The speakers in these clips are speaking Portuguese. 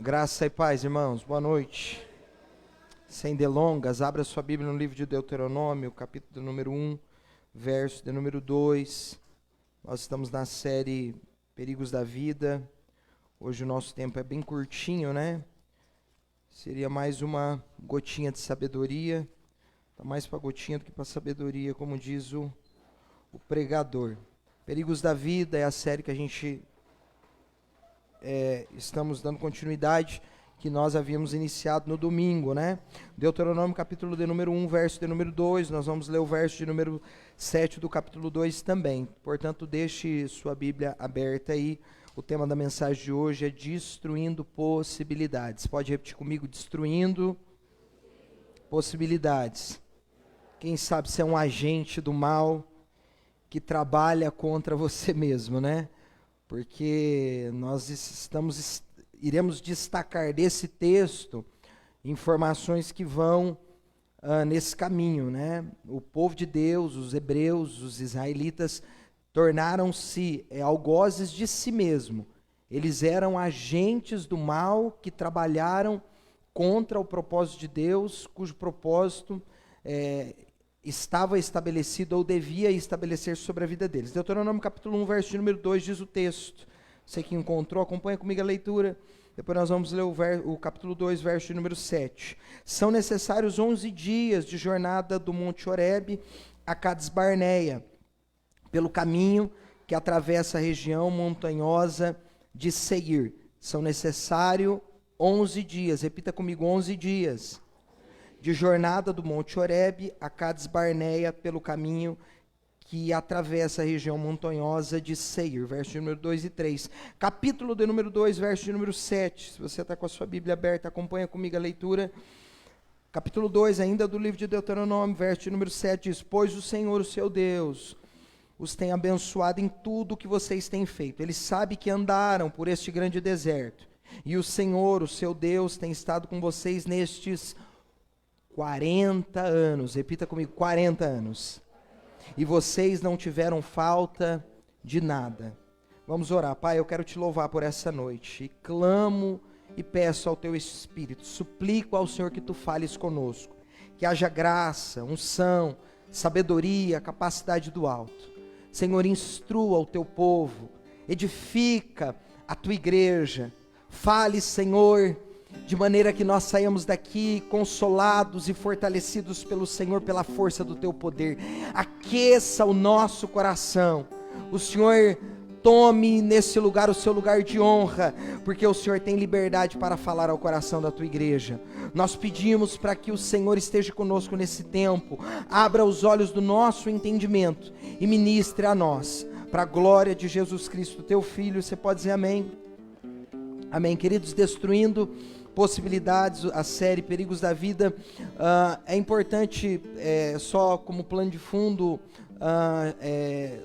Graça e paz, irmãos. Boa noite. Sem delongas, abra sua Bíblia no livro de Deuteronômio, capítulo número 1, verso de número 2. Nós estamos na série Perigos da Vida. Hoje o nosso tempo é bem curtinho, né? Seria mais uma gotinha de sabedoria. Está mais para gotinha do que para sabedoria, como diz o pregador. Perigos da Vida é a série que a gente estamos dando continuidade, que nós havíamos iniciado no domingo, né? Deuteronômio capítulo de número 1, verso de número 2, nós vamos ler o verso de número 7 do capítulo 2 também. Portanto, deixe sua Bíblia aberta aí. O tema da mensagem de hoje é destruindo possibilidades. Pode repetir comigo? Destruindo possibilidades. Quem sabe você é um agente do mal que trabalha contra você mesmo, né? Porque nós iremos destacar desse texto informações que vão nesse caminho, né? O povo de Deus, os hebreus, os israelitas, tornaram-se algozes de si mesmo. Eles eram agentes do mal que trabalharam contra o propósito de Deus, cujo propósito estava estabelecido ou devia estabelecer sobre a vida deles. Deuteronômio capítulo 1, verso de número 2 diz o texto. Você que encontrou, acompanha comigo a leitura. Depois nós vamos ler o capítulo 2, verso de número 7. São necessários 11 dias de jornada do Monte Horebe a Cades Barneia, pelo caminho que atravessa a região montanhosa de Seir. São necessários 11 dias, repita comigo, 11 dias de jornada do Monte Horebe a Cades Barneia, pelo caminho que atravessa a região montanhosa de Seir, verso de número 2 e 3. Capítulo de número 2, verso de número 7. Se você está com a sua Bíblia aberta, acompanha comigo a leitura. Capítulo 2, ainda do livro de Deuteronômio, verso de número 7, diz: Pois o Senhor, o seu Deus, os tem abençoado em tudo o que vocês têm feito. Ele sabe que andaram por este grande deserto. E o Senhor, o seu Deus, tem estado com vocês nestes 40 anos, repita comigo, 40 anos, e vocês não tiveram falta de nada. Vamos orar. Pai, eu quero te louvar por essa noite, e clamo e peço ao teu Espírito, suplico ao Senhor que tu fales conosco, que haja graça, unção, sabedoria, capacidade do alto. Senhor, instrua o teu povo, edifica a tua igreja, fale, Senhor, de maneira que nós saímos daqui consolados e fortalecidos pelo Senhor, pela força do teu poder. Aqueça o nosso coração. O Senhor tome nesse lugar o seu lugar de honra, porque o Senhor tem liberdade para falar ao coração da tua igreja. Nós pedimos para que o Senhor esteja conosco nesse tempo, abra os olhos do nosso entendimento e ministre a nós, para a glória de Jesus Cristo, teu Filho. Você pode dizer amém? Amém, queridos. Destruindo possibilidades, a série Perigos da Vida. É importante, só como plano de fundo,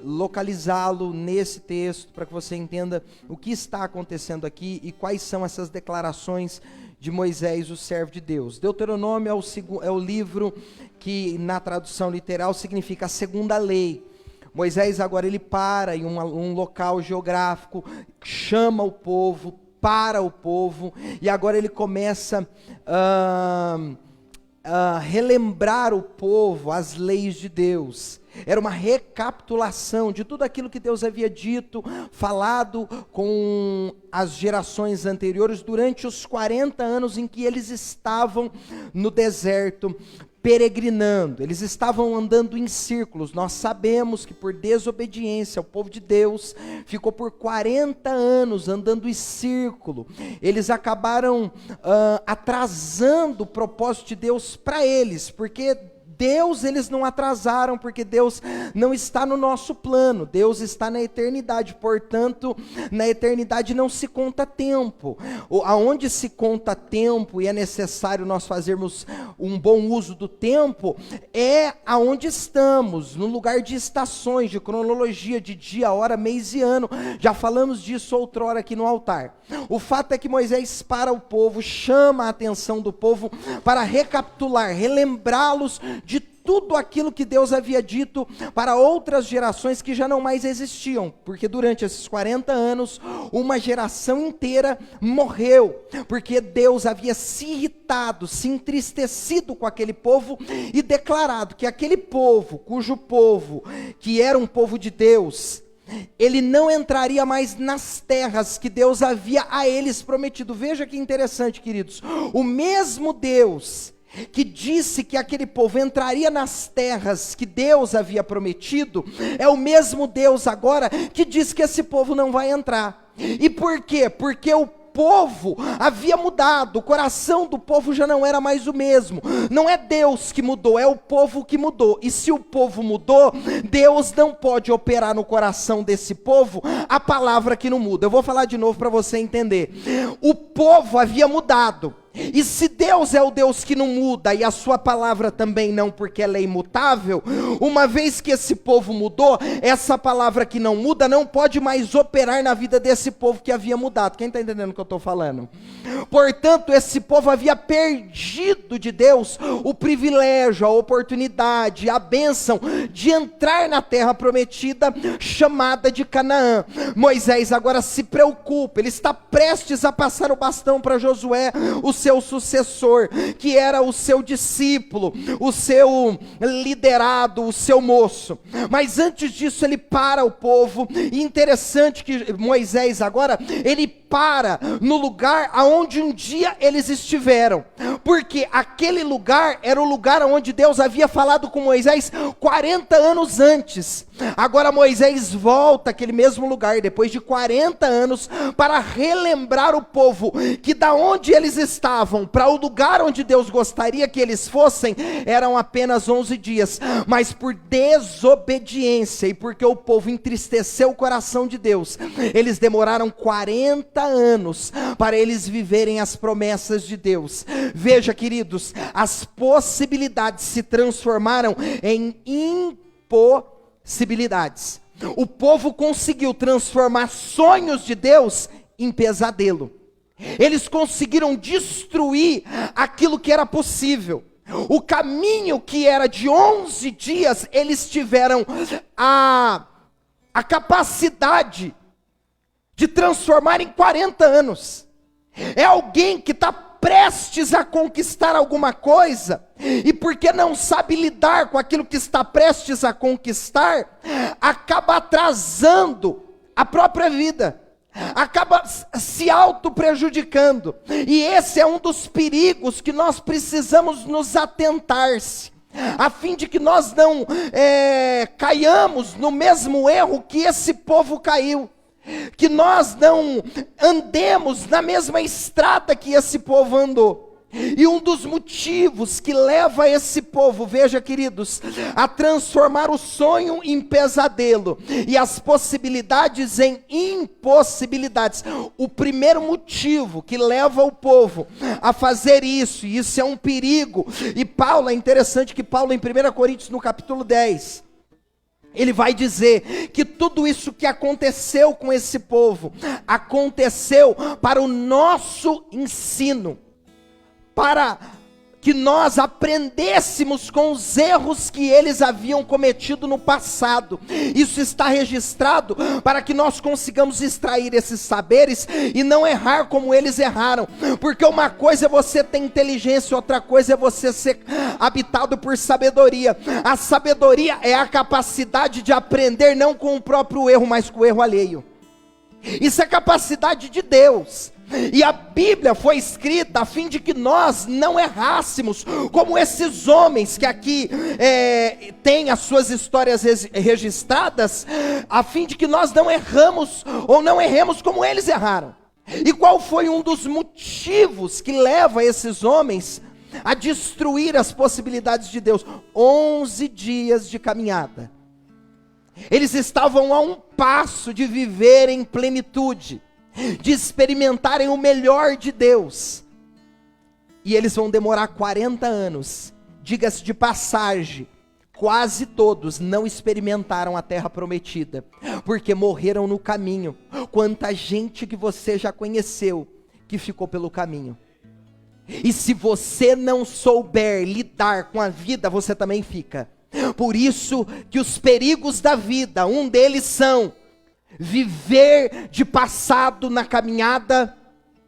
localizá-lo nesse texto, para que você entenda o que está acontecendo aqui e quais são essas declarações de Moisés, o servo de Deus. Deuteronômio é o livro que, na tradução literal, significa a segunda lei. Moisés agora ele para em um local geográfico, chama o povo, para o povo, e agora ele começa a relembrar o povo as leis de Deus. Era uma recapitulação de tudo aquilo que Deus havia dito, falado com as gerações anteriores durante os 40 anos em que eles estavam no deserto, peregrinando. Eles estavam andando em círculos. Nós sabemos que por desobediência o povo de Deus ficou por 40 anos andando em círculo. Eles acabaram atrasando o propósito de Deus para eles, porque Deus eles não atrasaram, porque Deus não está no nosso plano, Deus está na eternidade. Portanto, na eternidade não se conta tempo. Aonde se conta tempo e é necessário nós fazermos um bom uso do tempo, é aonde estamos, no lugar de estações, de cronologia, de dia, hora, mês e ano. Já falamos disso outrora aqui no altar. O fato é que Moisés para o povo, chama a atenção do povo para recapitular, relembrá-los de tudo aquilo que Deus havia dito para outras gerações que já não mais existiam, porque durante esses 40 anos, uma geração inteira morreu, porque Deus havia se irritado, se entristecido com aquele povo e declarado que aquele povo, cujo povo, que era um povo de Deus, ele não entraria mais nas terras que Deus havia a eles prometido. Veja que interessante, queridos, o mesmo Deus que disse que aquele povo entraria nas terras que Deus havia prometido, é o mesmo Deus agora que diz que esse povo não vai entrar. E por quê? Porque o povo havia mudado, o coração do povo já não era mais o mesmo. Não é Deus que mudou, é o povo que mudou. E se o povo mudou, Deus não pode operar no coração desse povo a palavra que não muda. Eu vou falar de novo para você entender. O povo havia mudado. E se Deus é o Deus que não muda, e a sua palavra também não, porque ela é imutável, uma vez que esse povo mudou, essa palavra que não muda, não pode mais operar na vida desse povo que havia mudado. Quem está entendendo o que eu estou falando? Portanto, esse povo havia perdido de Deus o privilégio, a oportunidade, a bênção de entrar na terra prometida, chamada de Canaã. Moisés agora se preocupa, ele está prestes a passar o bastão para Josué, o seu sucessor, que era o seu discípulo, o seu liderado, o seu moço. Mas antes disso ele para o povo, e interessante que Moisés agora, ele para no lugar aonde um dia eles estiveram, porque aquele lugar era o lugar onde Deus havia falado com Moisés 40 anos antes. Agora Moisés volta àquele mesmo lugar, depois de 40 anos, para relembrar o povo, que da onde eles estavam, para o lugar onde Deus gostaria que eles fossem, eram apenas 11 dias, mas por desobediência, e porque o povo entristeceu o coração de Deus, eles demoraram 40 anos, para eles viverem as promessas de Deus. Veja, queridos, as possibilidades se transformaram em impossibilidades. O povo conseguiu transformar sonhos de Deus em pesadelo. Eles conseguiram destruir aquilo que era possível. O caminho que era de 11 dias, eles tiveram a capacidade de transformar em 40 anos. É alguém que está prestes a conquistar alguma coisa, e porque não sabe lidar com aquilo que está prestes a conquistar, acaba atrasando a própria vida, acaba se auto-prejudicando. E esse é um dos perigos que nós precisamos nos atentar-se, a fim de que nós não caiamos no mesmo erro que esse povo caiu, que nós não andemos na mesma estrada que esse povo andou. E um dos motivos que leva esse povo, veja, queridos, a transformar o sonho em pesadelo e as possibilidades em impossibilidades, o primeiro motivo que leva o povo a fazer isso, e isso é um perigo, e Paulo, é interessante que Paulo em 1 Coríntios no capítulo 10, ele vai dizer que tudo isso que aconteceu com esse povo, aconteceu para o nosso ensino, para que nós aprendêssemos com os erros que eles haviam cometido no passado. Isso está registrado para que nós consigamos extrair esses saberes e não errar como eles erraram, porque uma coisa é você ter inteligência, outra coisa é você ser habitado por sabedoria. A sabedoria é a capacidade de aprender não com o próprio erro, mas com o erro alheio. Isso é capacidade de Deus. E a Bíblia foi escrita a fim de que nós não errássemos, como esses homens que aqui têm as suas histórias registradas, a fim de que nós não erramos, ou não erremos como eles erraram. E qual foi um dos motivos que leva esses homens a destruir as possibilidades de Deus? 11 dias de caminhada. Eles estavam a um passo de viver em plenitude, de experimentarem o melhor de Deus, e eles vão demorar 40 anos, diga-se de passagem, quase todos não experimentaram a terra prometida, porque morreram no caminho. Quanta gente que você já conheceu, que ficou pelo caminho. E se você não souber lidar com a vida, você também fica. Por isso que os perigos da vida, um deles são viver de passado na caminhada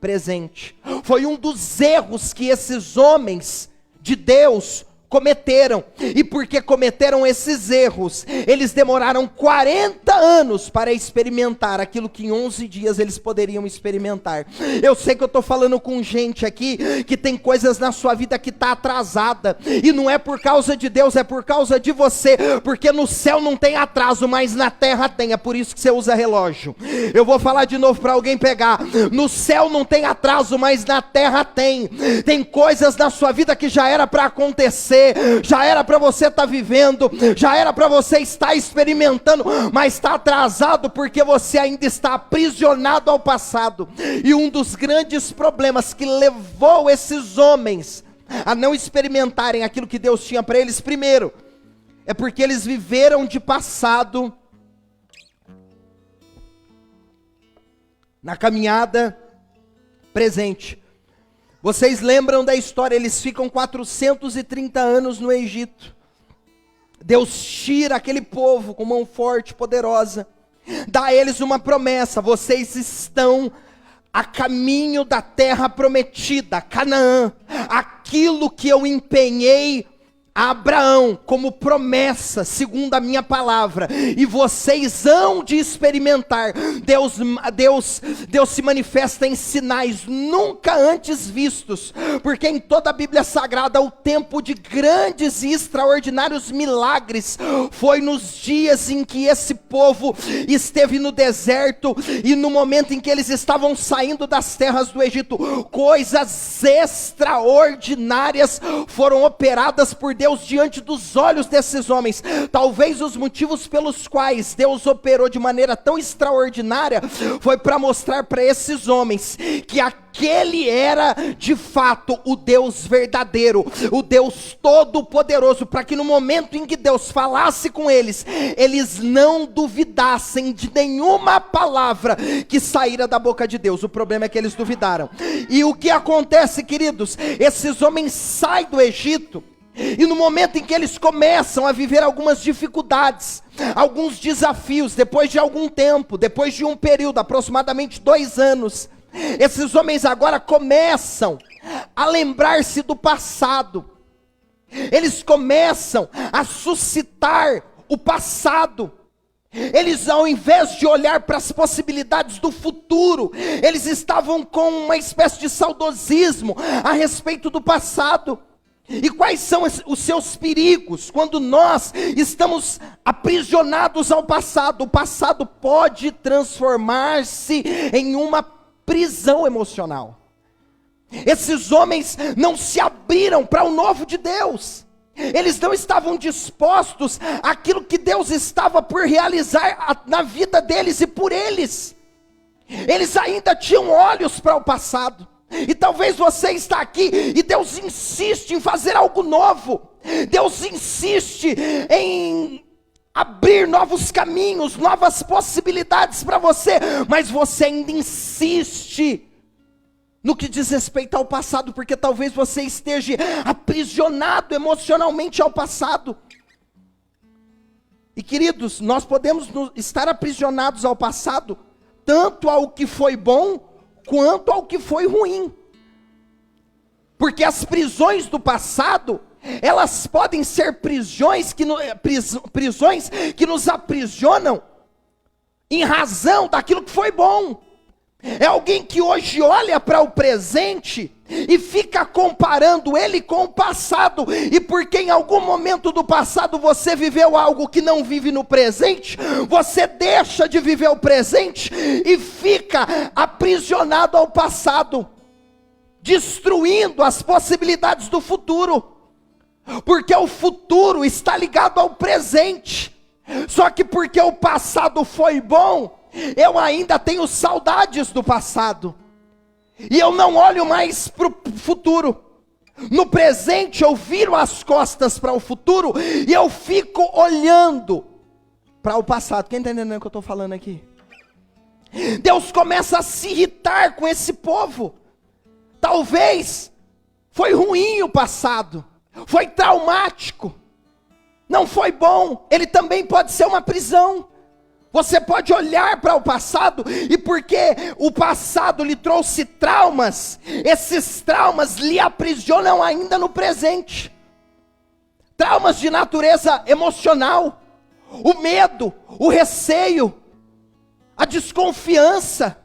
presente. Foi um dos erros que esses homens de Deus cometeram, e porque cometeram esses erros, eles demoraram 40 anos para experimentar aquilo que em 11 dias eles poderiam experimentar. Eu sei que eu estou falando com gente aqui, que tem coisas na sua vida que está atrasada, e não é por causa de Deus, é por causa de você, porque no céu não tem atraso, mas na terra tem, é por isso que você usa relógio. Eu vou falar de novo para alguém pegar, no céu não tem atraso, mas na terra tem coisas na sua vida que já era para acontecer, já era para você estar vivendo, já era para você estar experimentando, mas está atrasado porque você ainda está aprisionado ao passado. E um dos grandes problemas que levou esses homens a não experimentarem aquilo que Deus tinha para eles, primeiro, é porque eles viveram de passado na caminhada presente. Vocês lembram da história, eles ficam 430 anos no Egito. Deus tira aquele povo com mão forte, poderosa, dá a eles uma promessa: vocês estão a caminho da terra prometida, Canaã, aquilo que eu empenhei a Abraão como promessa, segundo a minha palavra, e vocês hão de experimentar. Deus se manifesta em sinais nunca antes vistos, porque em toda a Bíblia Sagrada o tempo de grandes e extraordinários milagres foi nos dias em que esse povo esteve no deserto, e no momento em que eles estavam saindo das terras do Egito. Coisas extraordinárias foram operadas por Deus diante dos olhos desses homens. Talvez os motivos pelos quais Deus operou de maneira tão extraordinária foi para mostrar para esses homens que aquele era de fato o Deus verdadeiro, o Deus todo-poderoso, para que no momento em que Deus falasse com eles, eles não duvidassem de nenhuma palavra que saíra da boca de Deus. O problema é que eles duvidaram. E o que acontece, queridos? Esses homens saem do Egito, e no momento em que eles começam a viver algumas dificuldades, alguns desafios, depois de algum tempo, depois de um período, aproximadamente 2 anos, esses homens agora começam a lembrar-se do passado. Eles começam a suscitar o passado. Eles, ao invés de olhar para as possibilidades do futuro, eles estavam com uma espécie de saudosismo a respeito do passado. E quais são os seus perigos quando nós estamos aprisionados ao passado? O passado pode transformar-se em uma prisão emocional. Esses homens não se abriram para o novo de Deus. Eles não estavam dispostos àquilo que Deus estava por realizar na vida deles e por eles. Eles ainda tinham olhos para o passado. E talvez você está aqui e Deus insiste em fazer algo novo. Deus insiste em abrir novos caminhos, novas possibilidades para você, mas você ainda insiste no que diz respeito ao passado, porque talvez você esteja aprisionado emocionalmente ao passado. E queridos, nós podemos estar aprisionados ao passado, tanto ao que foi bom, quanto ao que foi ruim. Porque as prisões do passado, elas podem ser prisões que nos aprisionam em razão daquilo que foi bom. É alguém que hoje olha para o presente e fica comparando ele com o passado, e porque em algum momento do passado você viveu algo que não vive no presente, você deixa de viver o presente e fica aprisionado ao passado, destruindo as possibilidades do futuro, porque o futuro está ligado ao presente. Só que porque o passado foi bom, eu ainda tenho saudades do passado, e eu não olho mais para o futuro. No presente eu viro as costas para o futuro, e eu fico olhando para o passado. Quem está entendendo o que eu estou falando aqui? Deus começa a se irritar com esse povo. Talvez Foi ruim o passado, foi traumático, não foi bom. Ele também pode ser uma prisão. Você pode olhar para o passado, e porque o passado lhe trouxe traumas, esses traumas lhe aprisionam ainda no presente. Traumas de natureza emocional, o medo, o receio, a desconfiança,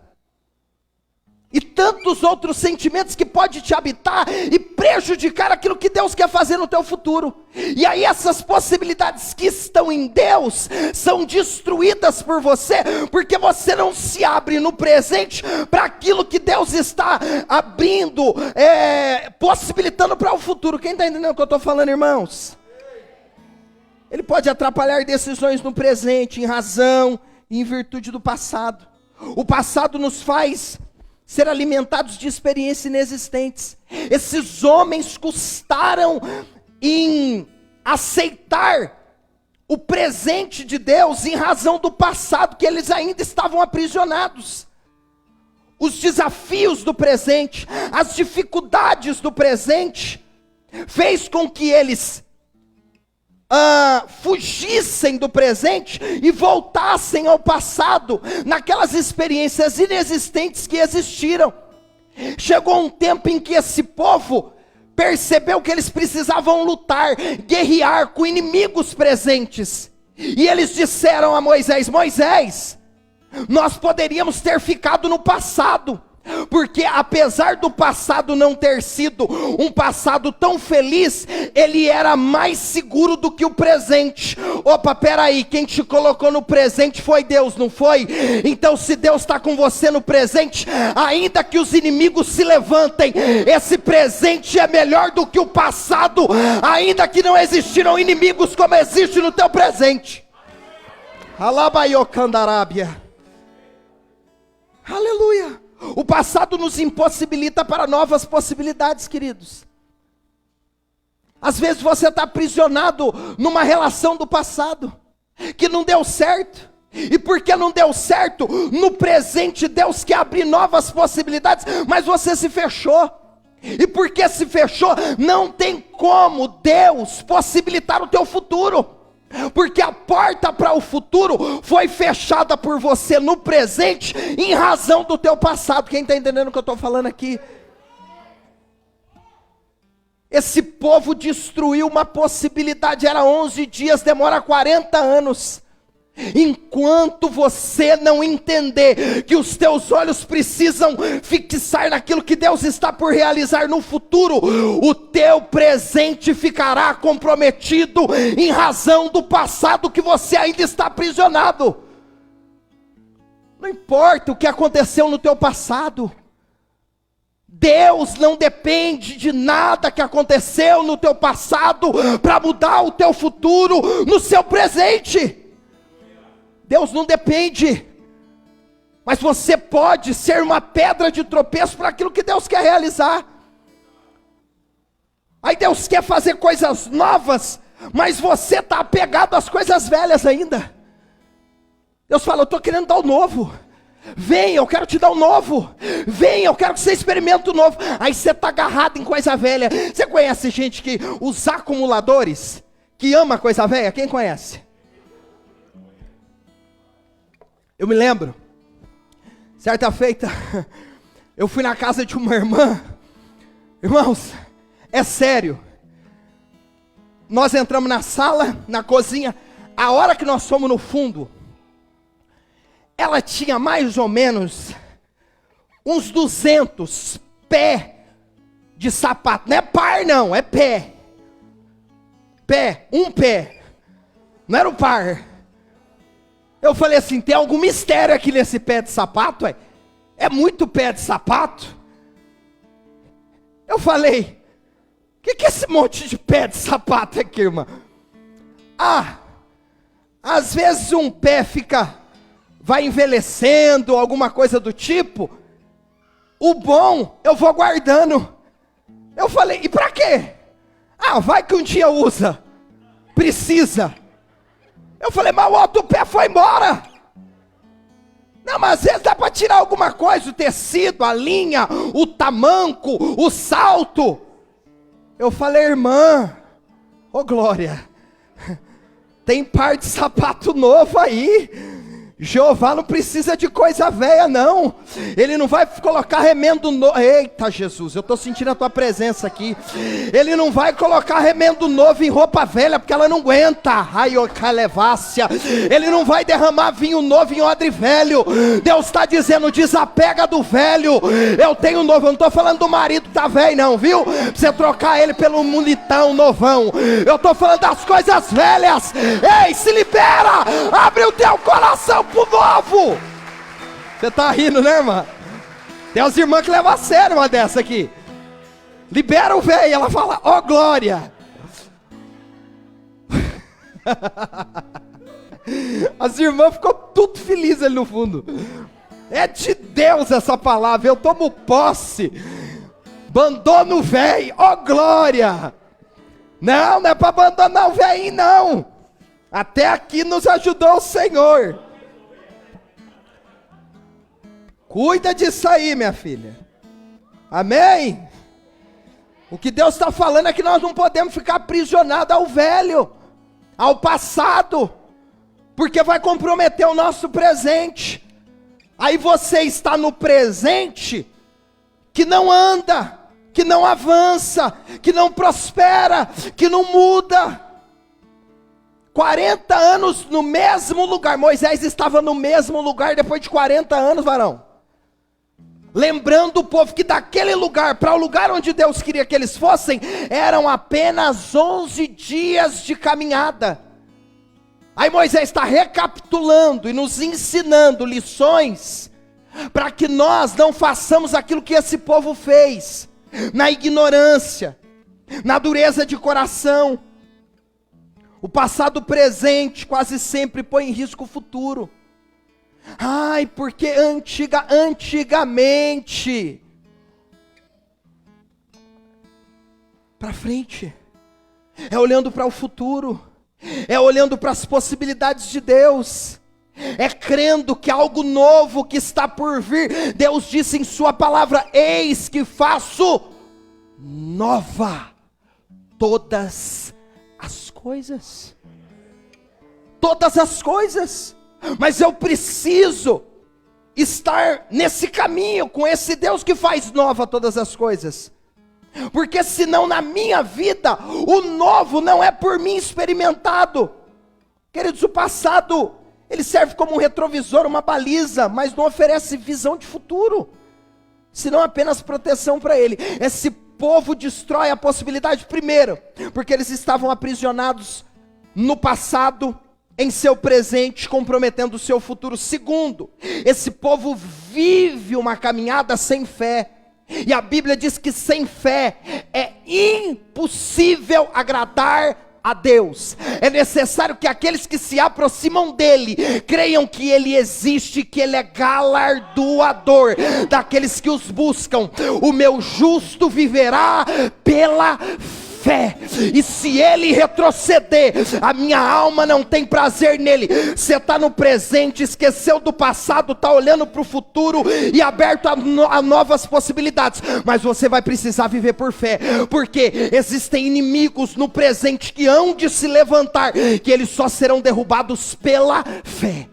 e tantos outros sentimentos que pode te habitar e prejudicar aquilo que Deus quer fazer no teu futuro. E aí essas possibilidades que estão em Deus são destruídas por você, porque você não se abre no presente para aquilo que Deus está abrindo, possibilitando para o futuro. Quem está entendendo o que eu estou falando, irmãos? Ele pode atrapalhar decisões no presente, em razão e em virtude do passado. O passado nos faz ser alimentados de experiências inexistentes. Esses homens custaram em aceitar o presente de Deus em razão do passado, que eles ainda estavam aprisionados. Os desafios do presente, as dificuldades do presente, fez com que eles fugissem do presente e voltassem ao passado, naquelas experiências inexistentes que existiram. Chegou um tempo em que esse povo percebeu que eles precisavam lutar, guerrear com inimigos presentes, e eles disseram a Moisés: Moisés, nós poderíamos ter ficado no passado, porque apesar do passado não ter sido um passado tão feliz, ele era mais seguro do que o presente. Opa, peraí, quem te colocou no presente foi Deus, não foi? Então se Deus está com você no presente, ainda que os inimigos se levantem, esse presente é melhor do que o passado, ainda que não existiram inimigos como existe no teu presente. Alabaiocandarábia. Aleluia. O passado nos impossibilita para novas possibilidades, queridos. Às vezes você está aprisionado numa relação do passado, que não deu certo. E porque não deu certo, no presente Deus quer abrir novas possibilidades, mas você se fechou. E porque se fechou, não tem como Deus possibilitar o teu futuro. Porque a porta para o futuro foi fechada por você no presente, em razão do teu passado. Quem está entendendo o que eu estou falando aqui? Esse povo destruiu uma possibilidade, era 11 dias, demora 40 anos. Enquanto você não entender que os teus olhos precisam fixar naquilo que Deus está por realizar no futuro, o teu presente ficará comprometido em razão do passado que você ainda está aprisionado. Não importa o que aconteceu no teu passado, Deus não depende de nada que aconteceu no teu passado para mudar o teu futuro no seu presente. Deus não depende, mas você pode ser uma pedra de tropeço para aquilo que Deus quer realizar. Aí Deus quer fazer coisas novas, mas você está apegado às coisas velhas ainda. Deus fala: eu estou querendo dar o novo. Vem, eu quero te dar o novo. Vem, eu quero que você experimente o novo. Aí você está agarrado em coisa velha. Você conhece gente que, os acumuladores, que ama coisa velha? Quem conhece? Eu me lembro, certa feita, eu fui na casa de uma irmã. Irmãos, é sério. Nós entramos na sala, na cozinha. A hora que nós fomos no fundo, ela tinha mais ou menos uns 200 pés de sapato. Não é par não, é pé. Pé, um pé. Não era o par. Eu falei assim: tem algum mistério aqui nesse pé de sapato? É muito pé de sapato? Eu falei: o que é esse monte de pé de sapato aqui, irmã? Às vezes um pé vai envelhecendo, alguma coisa do tipo. O bom eu vou guardando. Eu falei: e pra quê? Vai que um dia usa, precisa. Eu falei: mas o outro pé foi embora. Não, mas às vezes dá para tirar alguma coisa, o tecido, a linha, o tamanco, o salto. Eu falei, irmã, ô glória, tem par de sapato novo aí. Jeová não precisa de coisa velha não, Ele não vai colocar remendo novo, eita Jesus, eu estou sentindo a tua presença aqui, Ele não vai colocar remendo novo em roupa velha, porque ela não aguenta, ai ô calevácia, Ele não vai derramar vinho novo em odre velho, Deus está dizendo, desapega do velho, eu tenho novo, eu não estou falando do marido que está velho não, viu, pra você trocar ele pelo munitão novão, eu estou falando das coisas velhas, ei, se libera, abre o teu coração pro novo. Você tá rindo, né, irmã? Tem as irmãs que levam a sério uma dessa aqui. Libera o velho, ela fala, ó glória. As irmãs ficou tudo felizes ali no fundo. É de Deus essa palavra, eu tomo posse. Abandono o velho, ó glória. Não é para abandonar o velhinho não. Até aqui nos ajudou o Senhor. Cuida disso aí, minha filha. Amém? O que Deus está falando é que nós não podemos ficar aprisionados ao velho, ao passado, porque vai comprometer o nosso presente. Aí você está no presente, que não anda, que não avança, que não prospera, que não muda. 40 anos no mesmo lugar, Moisés estava no mesmo lugar depois de 40 anos, varão. Lembrando o povo que daquele lugar para o lugar onde Deus queria que eles fossem, eram apenas 11 dias de caminhada. Aí Moisés está recapitulando e nos ensinando lições, para que nós não façamos aquilo que esse povo fez, na ignorância, na dureza de coração. O passado presente quase sempre põe em risco o futuro. Ai, porque antigamente, para frente, é olhando para o futuro, é olhando para as possibilidades de Deus, é crendo que algo novo que está por vir. Deus disse em sua palavra, eis que faço nova todas as coisas, todas as coisas. Mas eu preciso estar nesse caminho, com esse Deus que faz nova todas as coisas, porque senão na minha vida, o novo não é por mim experimentado. Queridos, o passado, ele serve como um retrovisor, uma baliza, mas não oferece visão de futuro, senão apenas proteção para ele. Esse povo destrói a possibilidade, primeiro, porque eles estavam aprisionados no passado, em seu presente, comprometendo o seu futuro. Segundo, esse povo vive uma caminhada sem fé, e a Bíblia diz que sem fé é impossível agradar a Deus. É necessário que aqueles que se aproximam dele, creiam que ele existe, que ele é galardoador daqueles que os buscam. O meu justo viverá pela fé, e se ele retroceder, a minha alma não tem prazer nele. Você está no presente, esqueceu do passado, está olhando para o futuro e aberto a novas possibilidades, mas você vai precisar viver por fé, porque existem inimigos no presente que hão de se levantar, que eles só serão derrubados pela fé.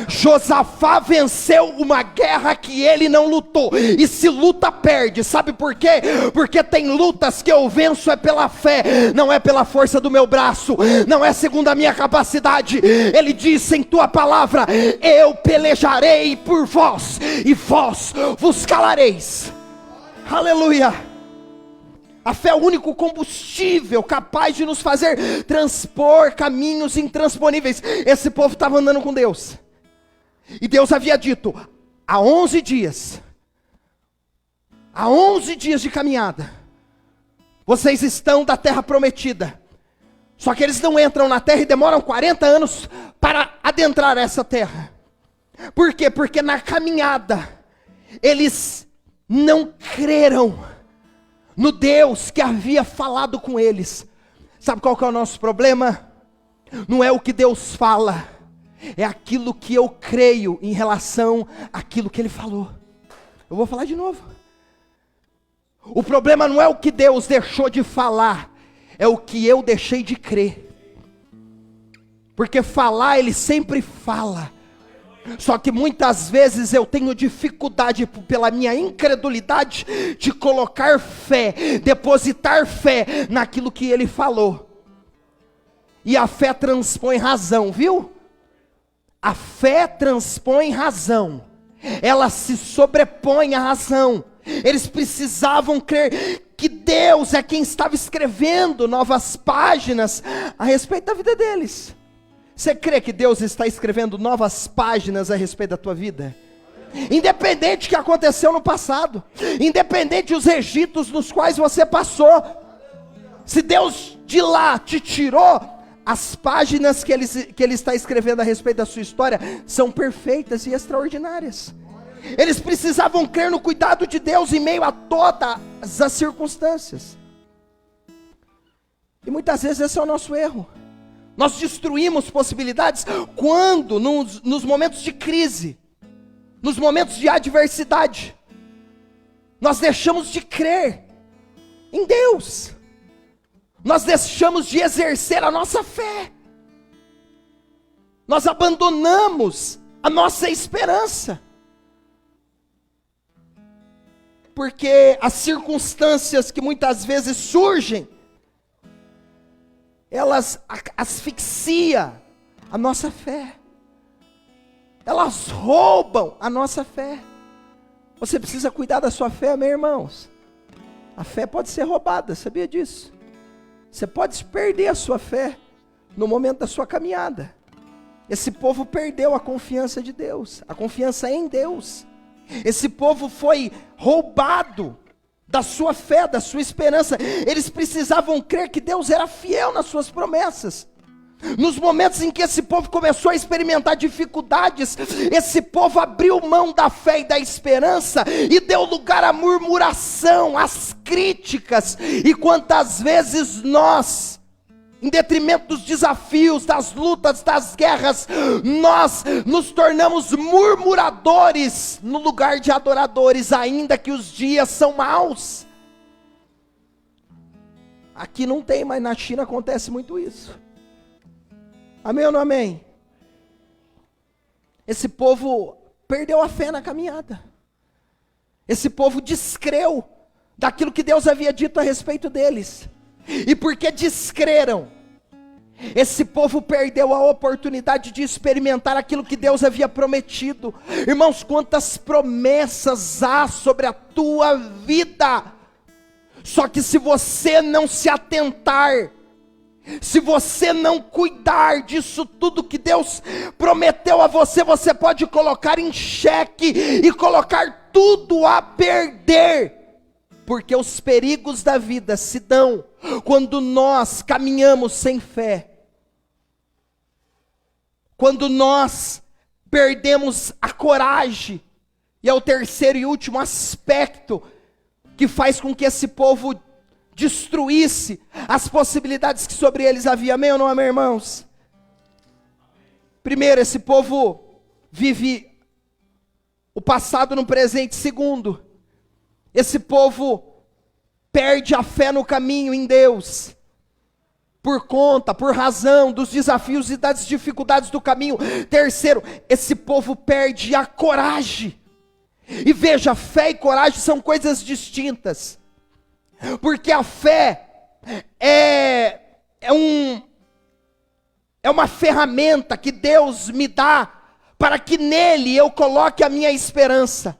Josafá venceu uma guerra que ele não lutou, e se luta perde, sabe por quê? Porque tem lutas que eu venço é pela fé, não é pela força do meu braço, não é segundo a minha capacidade. Ele disse em tua palavra, eu pelejarei por vós, e vós vos calareis. Aleluia. A fé é o único combustível capaz de nos fazer transpor caminhos intransponíveis. Esse povo estava andando com Deus, e Deus havia dito, há 11 dias de caminhada, vocês estão da terra prometida. Só que eles não entram na terra e demoram 40 anos para adentrar essa terra. Por quê? Porque na caminhada, eles não creram no Deus que havia falado com eles. Sabe qual que é o nosso problema? Não é o que Deus fala, é aquilo que eu creio em relação àquilo que Ele falou. Eu vou falar de novo. O problema não é o que Deus deixou de falar, é o que eu deixei de crer. Porque falar, Ele sempre fala. Só que muitas vezes eu tenho dificuldade, pela minha incredulidade, de colocar fé, depositar fé naquilo que Ele falou. E a fé transpõe razão, viu? A fé transpõe razão. Ela se sobrepõe à razão. Eles precisavam crer que Deus é quem estava escrevendo novas páginas a respeito da vida deles. Você crê que Deus está escrevendo novas páginas a respeito da tua vida? Independente do que aconteceu no passado, independente dos regitos nos quais você passou, se Deus de lá te tirou, as páginas que Ele está escrevendo a respeito da sua história são perfeitas e extraordinárias. Eles precisavam crer no cuidado de Deus em meio a todas as circunstâncias. E muitas vezes esse é o nosso erro. Nós destruímos possibilidades quando, nos momentos de crise, nos momentos de adversidade, nós deixamos de crer em Deus. Nós deixamos de exercer a nossa fé. Nós abandonamos a nossa esperança. Porque as circunstâncias que muitas vezes surgem, elas asfixiam a nossa fé. Elas roubam a nossa fé. Você precisa cuidar da sua fé, meus irmãos. A fé pode ser roubada, sabia disso? Você pode perder a sua fé no momento da sua caminhada. Esse povo perdeu a confiança de Deus, a confiança em Deus. Esse povo foi roubado da sua fé, da sua esperança. Eles precisavam crer que Deus era fiel nas suas promessas. Nos momentos em que esse povo começou a experimentar dificuldades, esse povo abriu mão da fé e da esperança e deu lugar à murmuração, às críticas. E quantas vezes nós, em detrimento dos desafios, das lutas, das guerras, nós nos tornamos murmuradores no lugar de adoradores, ainda que os dias são maus. Aqui não tem, mas na China acontece muito isso. Amém ou não amém? Esse povo perdeu a fé na caminhada. Esse povo descreu daquilo que Deus havia dito a respeito deles. E porque descreram, esse povo perdeu a oportunidade de experimentar aquilo que Deus havia prometido. Irmãos, quantas promessas há sobre a tua vida. Só que se você não se atentar, se você não cuidar disso tudo que Deus prometeu a você, você pode colocar em xeque e colocar tudo a perder. Porque os perigos da vida se dão quando nós caminhamos sem fé. Quando nós perdemos a coragem. E é o terceiro e último aspecto que faz com que esse povo destruísse as possibilidades que sobre eles havia. Amém ou não amém, irmãos? Primeiro, esse povo vive o passado no presente. Segundo, esse povo perde a fé no caminho em Deus, por razão dos desafios e das dificuldades do caminho. Terceiro, esse povo perde a coragem. E veja, fé e coragem são coisas distintas. Porque a fé é uma ferramenta que Deus me dá para que nele eu coloque a minha esperança.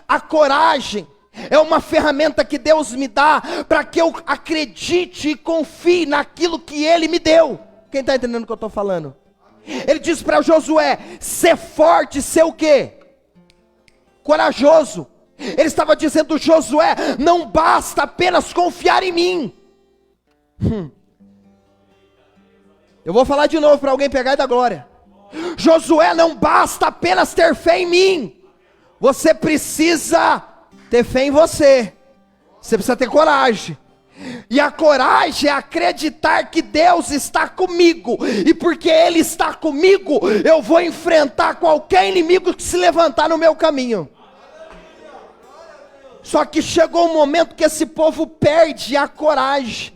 A coragem é uma ferramenta que Deus me dá para que eu acredite e confie naquilo que Ele me deu. Quem está entendendo o que eu estou falando? Ele diz para Josué: ser forte, ser o quê? Corajoso. Ele estava dizendo: Josué, não basta apenas confiar em mim. Eu vou falar de novo para alguém pegar e dar glória. Josué, não basta apenas ter fé em mim. Você precisa ter fé em você. Você precisa ter coragem. E a coragem é acreditar que Deus está comigo. E porque Ele está comigo, eu vou enfrentar qualquer inimigo que se levantar no meu caminho. Só que chegou um momento que esse povo perde a coragem.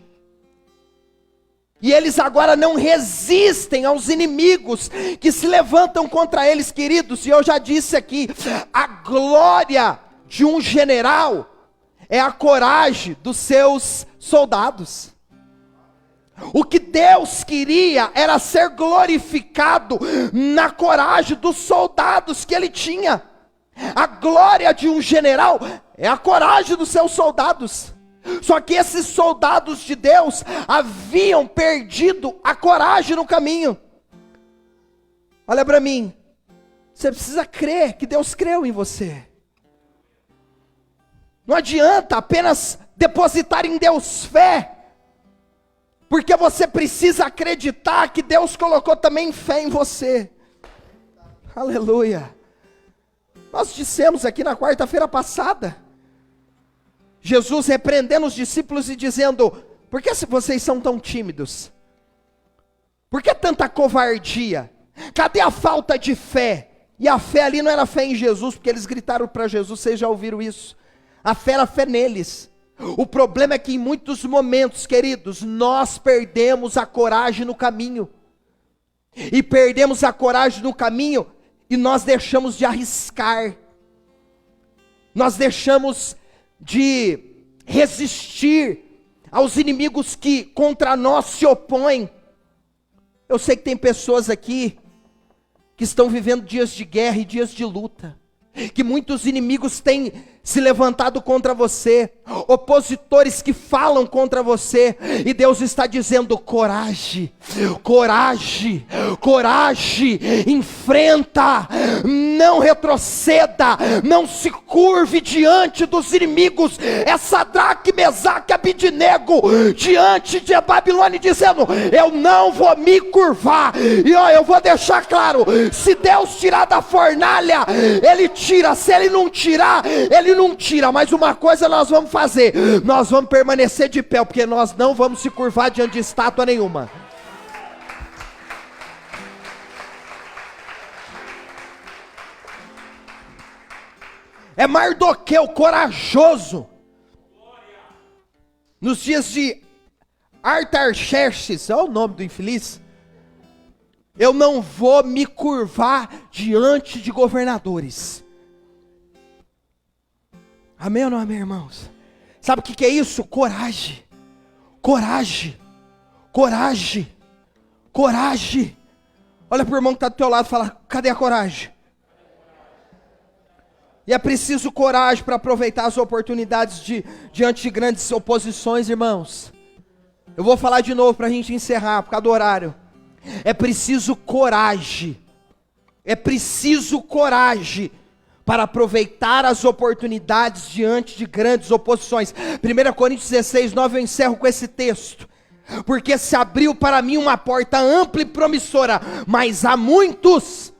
E eles agora não resistem aos inimigos que se levantam contra eles, queridos. E eu já disse aqui, a glória de um general é a coragem dos seus soldados. O que Deus queria era ser glorificado na coragem dos soldados que ele tinha. A glória de um general é a coragem dos seus soldados. Só que esses soldados de Deus haviam perdido a coragem no caminho. Olha para mim, você precisa crer que Deus creu em você. Não adianta apenas depositar em Deus fé, porque você precisa acreditar que Deus colocou também fé em você. Aleluia. Nós dissemos aqui na quarta-feira passada, Jesus repreendendo os discípulos e dizendo: por que vocês são tão tímidos? Por que tanta covardia? Cadê a falta de fé? E a fé ali não era fé em Jesus, porque eles gritaram para Jesus, vocês já ouviram isso? A fé era fé neles. O problema é que em muitos momentos, queridos, nós perdemos a coragem no caminho. E perdemos a coragem no caminho e nós deixamos de arriscar. Nós deixamos de resistir aos inimigos que contra nós se opõem. Eu sei que tem pessoas aqui que estão vivendo dias de guerra e dias de luta, que muitos inimigos têm se levantado contra você, opositores que falam contra você, e Deus está dizendo: coragem, coragem, coragem, enfrenta, não retroceda, não se curve diante dos inimigos. É Sadraque, Mesaque e Abidnego diante de Babilônia, dizendo: eu não vou me curvar. E ó, eu vou deixar claro, se Deus tirar da fornalha, Ele tira. Se Ele não tirar, Ele não tira. Mas uma coisa nós vamos fazer: nós vamos permanecer de pé, porque nós não vamos se curvar diante de estátua nenhuma. É Mardoqueu corajoso. Nos dias de Artaxerxes, é o nome do infeliz: eu não vou me curvar diante de governadores. Amém ou não amém, irmãos? Sabe o que é isso? Coragem, coragem, coragem, coragem. Olha para o irmão que está do teu lado e fala: cadê a coragem? E é preciso coragem para aproveitar as oportunidades diante de grandes oposições, irmãos. Eu vou falar de novo para a gente encerrar, por causa do horário. É preciso coragem. É preciso coragem para aproveitar as oportunidades diante de grandes oposições. 1 Coríntios 16, 9, eu encerro com esse texto. Porque se abriu para mim uma porta ampla e promissora, mas há muitos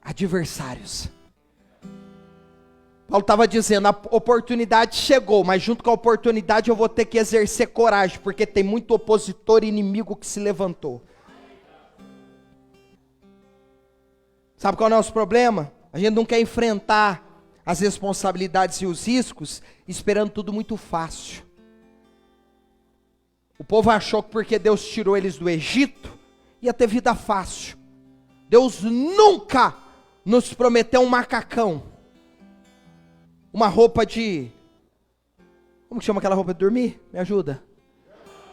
adversários. Paulo estava dizendo: a oportunidade chegou, mas junto com a oportunidade eu vou ter que exercer coragem, porque tem muito opositor e inimigo que se levantou. Sabe qual é o nosso problema? A gente não quer enfrentar as responsabilidades e os riscos esperando tudo muito fácil. O povo achou que porque Deus tirou eles do Egito, ia ter vida fácil. Deus nunca nos prometeu um macacão, uma roupa de... como que chama aquela roupa de dormir? Me ajuda.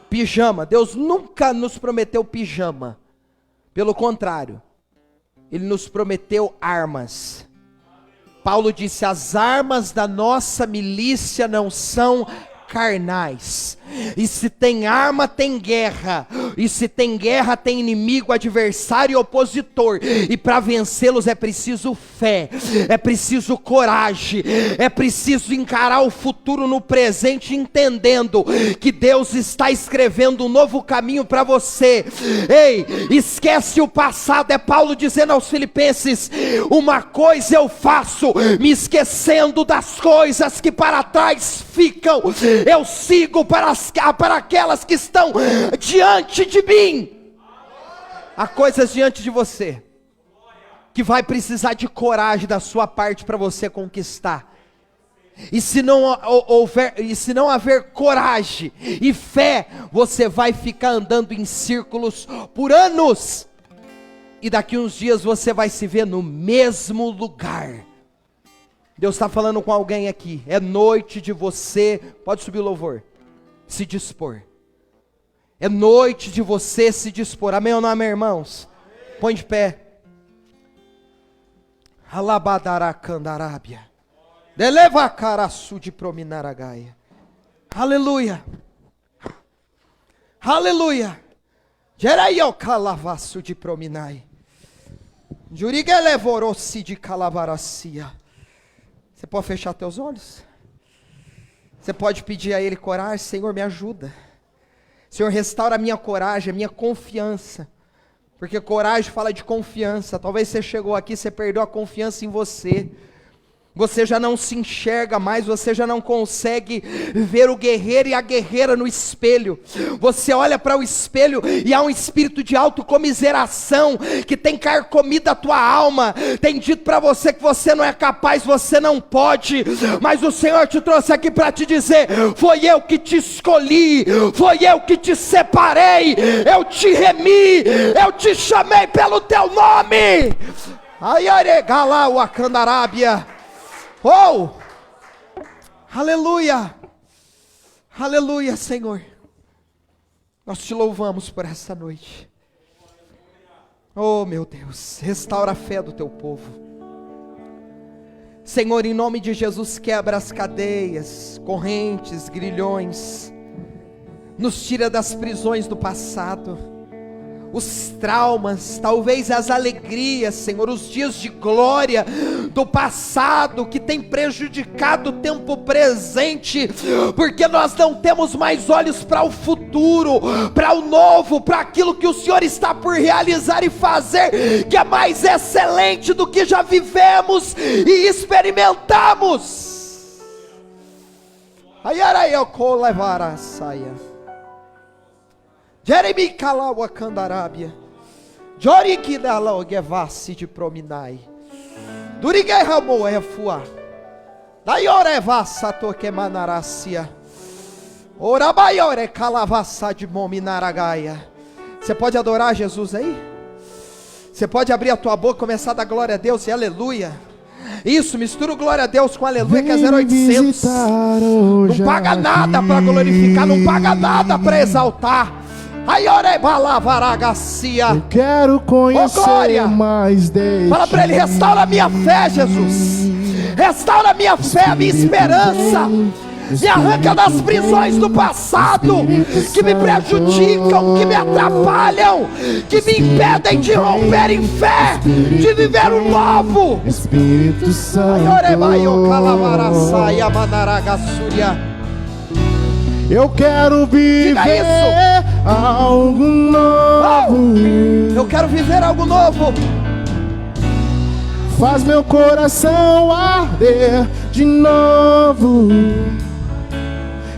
Pijama. Deus nunca nos prometeu pijama. Pelo contrário, Ele nos prometeu armas. Paulo disse: as armas da nossa milícia não são carnais. E se tem arma, tem guerra. E se tem guerra, tem inimigo, adversário e opositor. E para vencê-los é preciso fé, é preciso coragem, é preciso encarar o futuro no presente, entendendo que Deus está escrevendo um novo caminho para você. Ei, esquece o passado. É Paulo dizendo aos Filipenses: uma coisa eu faço, me esquecendo das coisas que para trás ficam, eu sigo para aquelas que estão diante de mim. Há coisas diante de você que vai precisar de coragem da sua parte para você conquistar. E se não haver coragem e fé, você vai ficar andando em círculos por anos. E daqui uns dias você vai se ver no mesmo lugar. Deus está falando com alguém aqui. É noite de você, pode subir o louvor, se dispor. É noite de você se dispor. Amém ou não, amém, irmãos? Põe de pé. Alabadaracandarábia. Deleva caraçu de prominaragaia. Aleluia. Aleluia. Geraio calavaço de prominai. Juriguelevorossi de calavaracia. Você pode fechar teus olhos? Você pode pedir a Ele coragem. Senhor, me ajuda. Senhor, restaura a minha coragem, a minha confiança. Porque coragem fala de confiança. Talvez você chegou aqui, você perdeu a confiança em você. Você já não se enxerga mais, você já não consegue ver o guerreiro e a guerreira no espelho. Você olha para o espelho e há um espírito de autocomiseração que tem carcomido a tua alma. Tem dito para você que você não é capaz, você não pode. Mas o Senhor te trouxe aqui para te dizer: foi eu que te escolhi, foi eu que te separei, eu te remi, eu te chamei pelo teu nome. Ayaregala o acandarábia. Oh, aleluia, aleluia, Senhor, nós te louvamos por essa noite. Oh meu Deus, restaura a fé do teu povo, Senhor, em nome de Jesus. Quebra as cadeias, correntes, grilhões, nos tira das prisões do passado, os traumas, talvez as alegrias, Senhor, os dias de glória do passado que tem prejudicado o tempo presente, porque nós não temos mais olhos para o futuro, para o novo, para aquilo que o Senhor está por realizar e fazer, que é mais excelente do que já vivemos e experimentamos. Ayarayoko levara saia. Jeremi Kalawa Kandarábia, Joriki Dala Ogevassi de Prominai, Duriguei Ramo Efua, Dayorevassa Tokemanaracia, Orabayore Kalavassa de Mominaragaia. Você pode adorar Jesus aí? Você pode abrir a tua boca e começar a dar glória a Deus e aleluia. Isso, mistura o glória a Deus com aleluia, que é 0800. Não paga nada para glorificar, não paga nada para exaltar. Eu quero conhecer mais de Fala para Ele: restaura a minha fé, Jesus. Restaura a minha fé, a minha esperança. Me arranca das prisões do passado que me prejudicam, que me atrapalham, que me impedem de romper em fé, de viver o novo. Espírito Santo, eu quero viver algo novo. Eu quero viver algo novo. Faz meu coração arder de novo,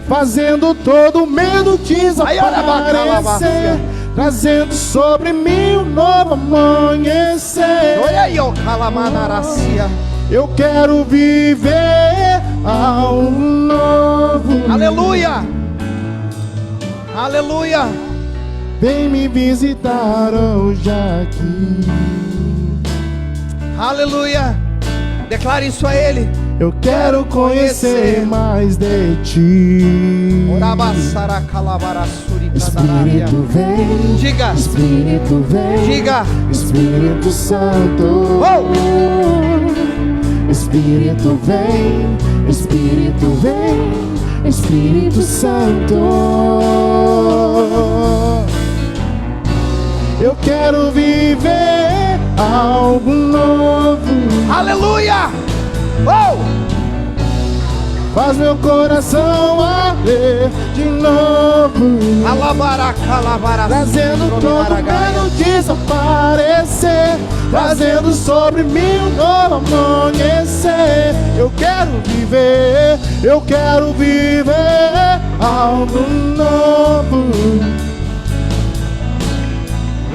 fazendo todo medo desaparecer, trazendo sobre mim um novo amanhecer. Eu quero viver algo novo. Aleluia, aleluia. Vem me visitar hoje aqui. Aleluia. Declare isso a Ele. Eu quero conhecer mais de Ti. Espírito vem, diga. Espírito vem, diga. Espírito Santo. Oh! Espírito vem, Espírito vem, Espírito Santo. Eu quero viver algo novo. Aleluia! Oh! Faz meu coração arder de novo, trazendo todo medo desaparecer, trazendo sobre mim um novo amanhecer. Eu quero viver algo novo.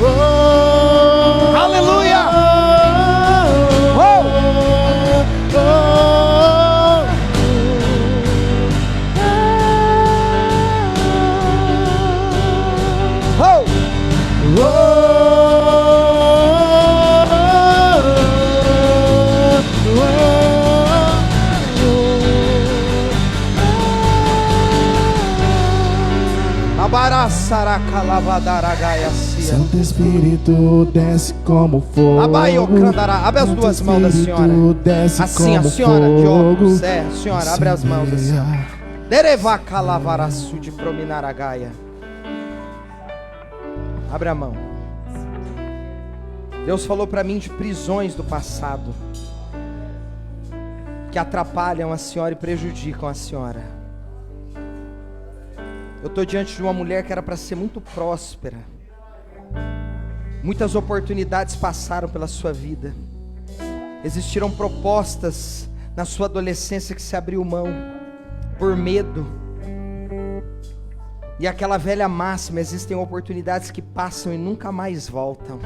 Oh, aleluia! Oh, oh, Santo Espírito desce como fogo. Abre as duas mãos da senhora. Assim, a senhora de óculos. Senhora, abre as mãos assim. Dereva calavaraçu de prominaragaia. Abre a mão. Deus falou para mim de prisões do passado que atrapalham a senhora e prejudicam a senhora. Eu estou diante de uma mulher que era para ser muito próspera. Muitas oportunidades passaram pela sua vida. Existiram propostas na sua adolescência que se abriu mão por medo. E aquela velha máxima, existem oportunidades que passam e nunca mais voltam.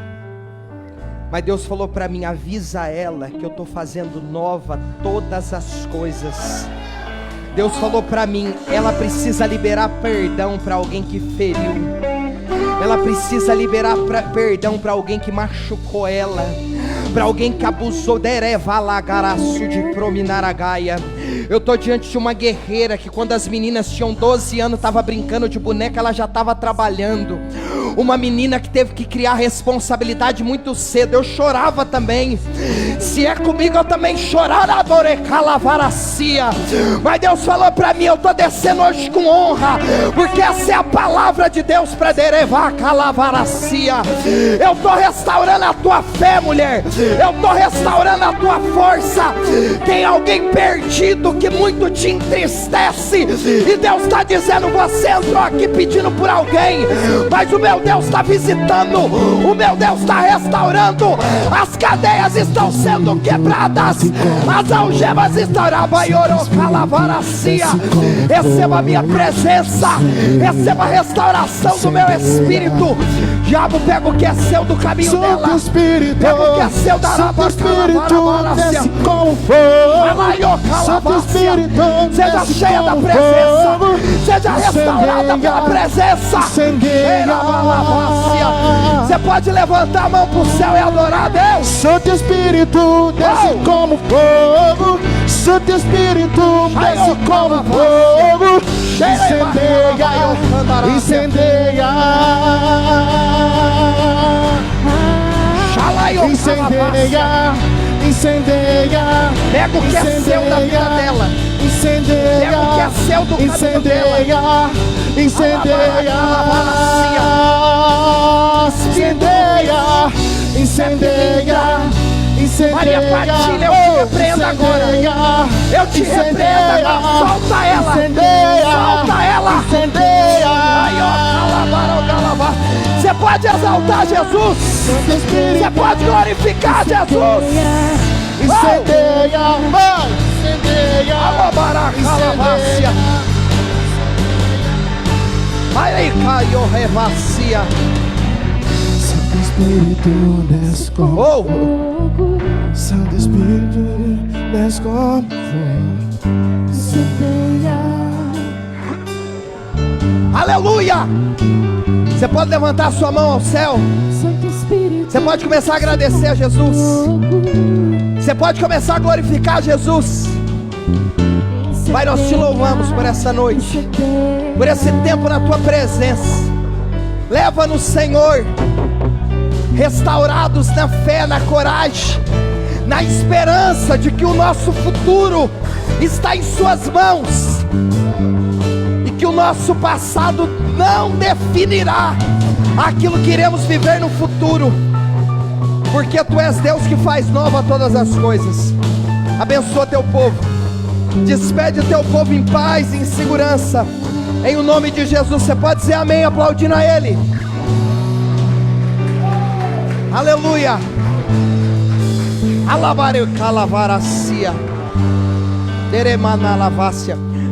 Mas Deus falou para mim, avisa ela que eu estou fazendo nova todas as coisas. Deus falou para mim, ela precisa liberar perdão para alguém que feriu. Ela precisa liberar perdão para alguém que machucou ela, para alguém que abusou. Derevalagaraçu de prominaragaia. Eu estou diante de uma guerreira que quando as meninas tinham 12 anos, estava brincando de boneca, ela já estava trabalhando. Uma menina que teve que criar responsabilidade muito cedo. Eu chorava também. Se é comigo eu também chorar. Mas Deus falou para mim, eu estou descendo hoje com honra, porque essa é a palavra de Deus para Derevar Calavaracia. Eu estou restaurando a tua fé, mulher. Eu estou restaurando a tua força. Tem alguém perdido que muito te entristece, e Deus está dizendo, você entrou aqui pedindo por alguém, mas o meu Deus está visitando, o meu Deus está restaurando, as cadeias estão sendo quebradas, as algemas estão. Receba a minha presença, receba a restauração do meu espírito. Diabo, pega o que é seu do caminho dela, pega o que é seu da Santo Espírito desce como fogo. Seja cheia da presença, seja restaurada pela presença. Você pode levantar a mão para o céu e adorar a Deus. Santo Espírito desce como fogo. Santo Espírito desce como fogo. Incendeia, incendeia. Pega o que é seu da vida dela. Incendeia. Pega o que é seu do caminho dela. Incendeia. Maria Patilha, eu te repreendo agora. Eu te repreendo agora. Solta ela. Solta ela. Você pode exaltar Jesus. Você pode glorificar Jesus. Incendeia. Aí caiu revacia. Santo Espírito desce como fogo. Santo Espírito desce como fogo. Aleluia! Você pode levantar sua mão ao céu. Você pode começar a agradecer a Jesus. Você pode começar a glorificar Jesus. Pai, nós te louvamos por essa noite, por esse tempo na tua presença. Leva-nos, Senhor, restaurados na fé, na coragem, na esperança de que o nosso futuro está em suas mãos, e que o nosso passado não definirá aquilo que iremos viver no futuro, porque tu és Deus que faz nova todas as coisas. Abençoa teu povo, despede teu povo em paz e em segurança, em o nome de Jesus. Você pode dizer amém, aplaudindo a Ele. Aleluia.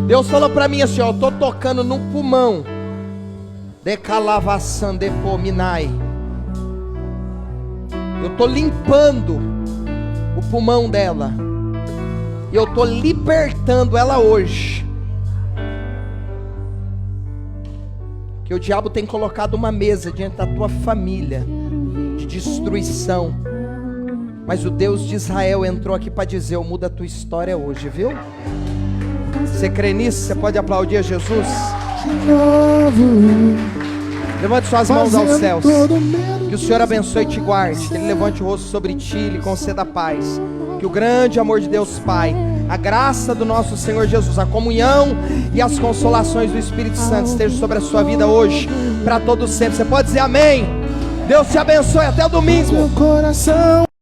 Deus falou para mim assim, ó, eu estou tocando no pulmão de calavação de pominai. Eu estou limpando o pulmão dela, e eu estou libertando ela hoje. Que o diabo tem colocado uma mesa diante da tua família de destruição, mas o Deus de Israel entrou aqui para dizer: eu mudo a tua história hoje, viu? Você crê nisso? Você pode aplaudir a Jesus? novo. Levante suas mãos aos Fazendo céus. todo medo. Que o Senhor abençoe e te guarde. Que Ele levante o rosto sobre ti e lhe conceda paz. Que o grande amor de Deus Pai, a graça do nosso Senhor Jesus, a comunhão e as consolações do Espírito Santo estejam sobre a sua vida hoje, para todo sempre. Você pode dizer amém? Deus te abençoe, até o domingo. Meu coração